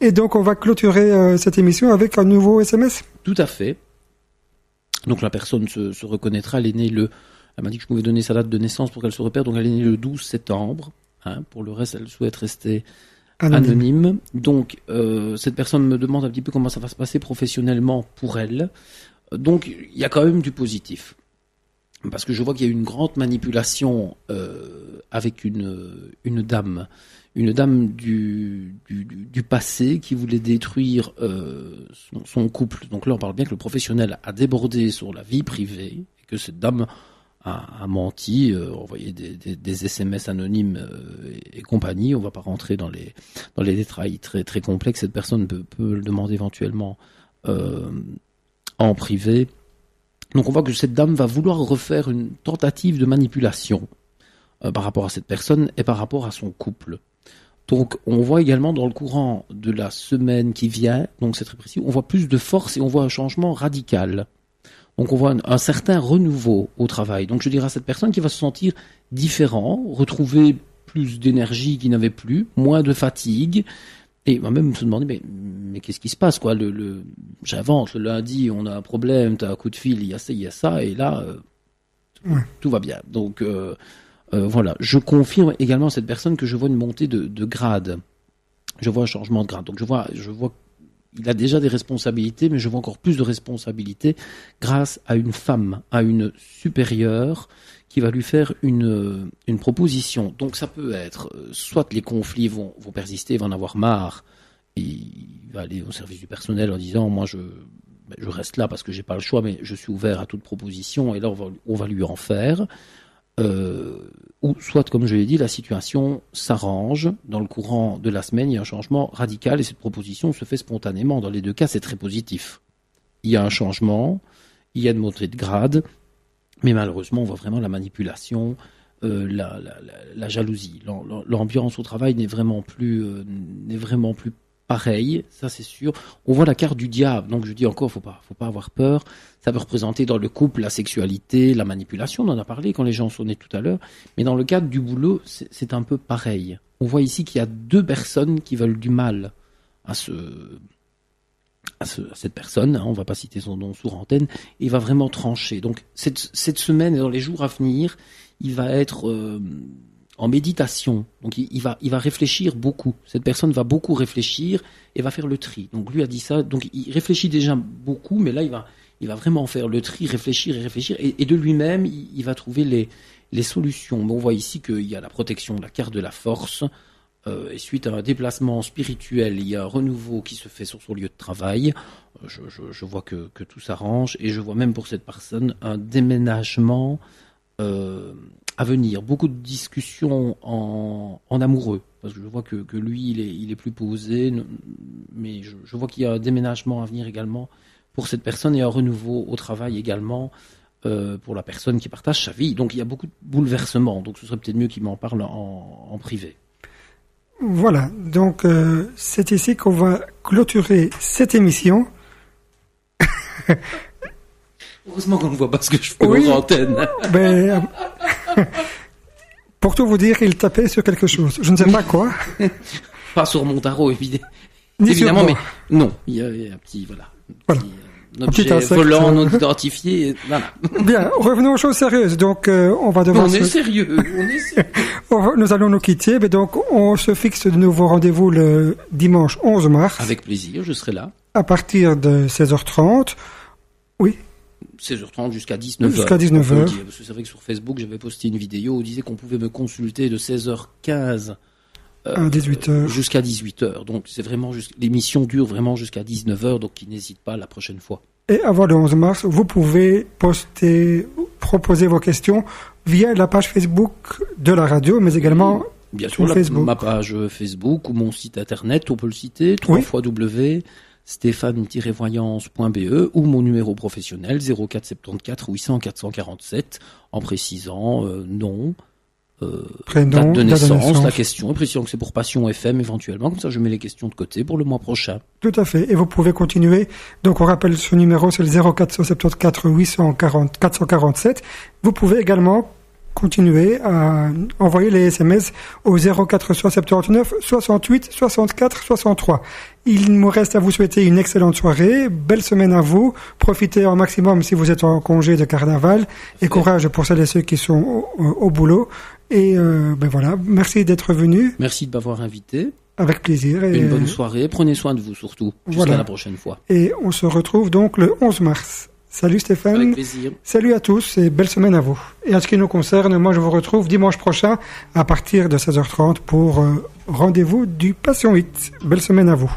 Et donc, on va clôturer cette émission avec un nouveau SMS. Tout à fait. Donc la personne se reconnaîtra. Elle est née elle m'a dit que je pouvais donner sa date de naissance pour qu'elle se repère. Donc elle est née le 12 septembre. Pour le reste, elle souhaite rester anonyme. Donc cette personne me demande un petit peu comment ça va se passer professionnellement pour elle. Donc il y a quand même du positif. Parce que je vois qu'il y a une grande manipulation avec une dame du passé qui voulait détruire son couple. Donc là, on parle bien que le professionnel a débordé sur la vie privée et que cette dame a menti, envoyé des SMS anonymes et compagnie. On ne va pas rentrer dans les détails très très complexes. Cette personne peut le demander éventuellement en privé. Donc on voit que cette dame va vouloir refaire une tentative de manipulation par rapport à cette personne et par rapport à son couple. Donc on voit également dans le courant de la semaine qui vient, donc c'est très précis, on voit plus de force et on voit un changement radical. Donc on voit un certain renouveau au travail. Donc je dirais à cette personne qui va se sentir différent, retrouver plus d'énergie qu'il n'avait plus, moins de fatigue. Et va même se demander, mais qu'est-ce qui se passe, quoi? J'avance, le lundi, on a un problème, t'as un coup de fil, il y a ça, et là, tout va bien. Donc, voilà. Je confirme également à cette personne que je vois une montée de grade. Je vois un changement de grade. Donc, je vois, il a déjà des responsabilités, mais je vois encore plus de responsabilités grâce à une femme, à une supérieure, qui va lui faire une proposition. Donc ça peut être, soit les conflits vont persister, il va en avoir marre, et il va aller au service du personnel en disant, moi je reste là parce que j'ai pas le choix, mais je suis ouvert à toute proposition, et là on va lui en faire. Ou soit, comme je l'ai dit, la situation s'arrange, dans le courant de la semaine, il y a un changement radical, et cette proposition se fait spontanément. Dans les deux cas, c'est très positif. Il y a un changement, il y a une montée de grade, mais malheureusement, on voit vraiment la manipulation, la jalousie. L'ambiance au travail n'est vraiment plus pareille, ça c'est sûr. On voit la carte du diable, donc je dis encore, faut pas avoir peur. Ça peut représenter dans le couple la sexualité, la manipulation, on en a parlé quand les gens sonnaient tout à l'heure. Mais dans le cadre du boulot, c'est un peu pareil. On voit ici qu'il y a deux personnes qui veulent du mal à cette personne, on va pas citer son nom sur antenne, et il va vraiment trancher. Donc cette semaine et dans les jours à venir, il va être en méditation. Donc il va réfléchir beaucoup. Cette personne va beaucoup réfléchir et va faire le tri. Donc lui a dit ça. Donc il réfléchit déjà beaucoup, mais là il va vraiment faire le tri, réfléchir et de lui-même il va trouver les solutions. Mais on voit ici qu'il y a la protection, la carte de la force. Et suite à un déplacement spirituel, il y a un renouveau qui se fait sur son lieu de travail. Je vois que tout s'arrange, et je vois même pour cette personne un déménagement à venir. Beaucoup de discussions en amoureux, parce que je vois que lui il est plus posé, mais je vois qu'il y a un déménagement à venir également pour cette personne, et un renouveau au travail également pour la personne qui partage sa vie. Donc il y a beaucoup de bouleversements, donc ce serait peut-être mieux qu'il m'en parle en privé. Voilà, donc c'est ici qu'on va clôturer cette émission. Heureusement qu'on ne voit pas ce que je fais aux antennes. Ben, pour tout vous dire, il tapait sur quelque chose. Je ne sais pas quoi. Pas sur mon tarot, évidemment, mais non. Il y a un petit, voilà. Un objet volant non identifié. Voilà. Bien, revenons aux choses sérieuses. Donc, on va devoir. On est sérieux. Nous allons nous quitter. Mais donc, on se fixe de nouveau rendez-vous le dimanche 11 mars. Avec plaisir, je serai là. À partir de 16h30. Oui. 16h30 jusqu'à 19h. Jusqu'à 19h. Parce que c'est vrai que sur Facebook, j'avais posté une vidéo où on disait qu'on pouvait me consulter de 16h15 à 18h. Jusqu'à 18h. Donc, c'est vraiment l'émission dure vraiment jusqu'à 19h, donc n'hésite pas la prochaine fois. Et avant le 11 mars, vous pouvez proposer vos questions via la page Facebook de la radio, mais également bien sûr, Facebook. Ma page Facebook ou mon site internet, on peut le citer, www.stéphane-voyance.be, ou mon numéro professionnel 0474 800 447, en précisant nom, prénom, date de naissance, la question, et précisant que c'est pour Passion FM éventuellement, comme ça je mets les questions de côté pour le mois prochain. Tout à fait, et vous pouvez continuer. Donc on rappelle ce numéro, c'est le 0474 840 447. Vous pouvez également continuez à envoyer les SMS au 0479 68 64 63. Il me reste à vous souhaiter une excellente soirée, belle semaine à vous, profitez au maximum si vous êtes en congé de carnaval et courage pour celles et ceux qui sont au boulot. Et voilà, merci d'être venu. Merci de m'avoir invité. Avec plaisir. Et une bonne soirée, prenez soin de vous surtout, jusqu'à la prochaine fois. Et on se retrouve donc le 11 mars. Salut Stéphane. Avec plaisir. Salut à tous et belle semaine à vous. Et en ce qui nous concerne, moi je vous retrouve dimanche prochain à partir de 16h30 pour rendez-vous du Passion 8. Belle semaine à vous.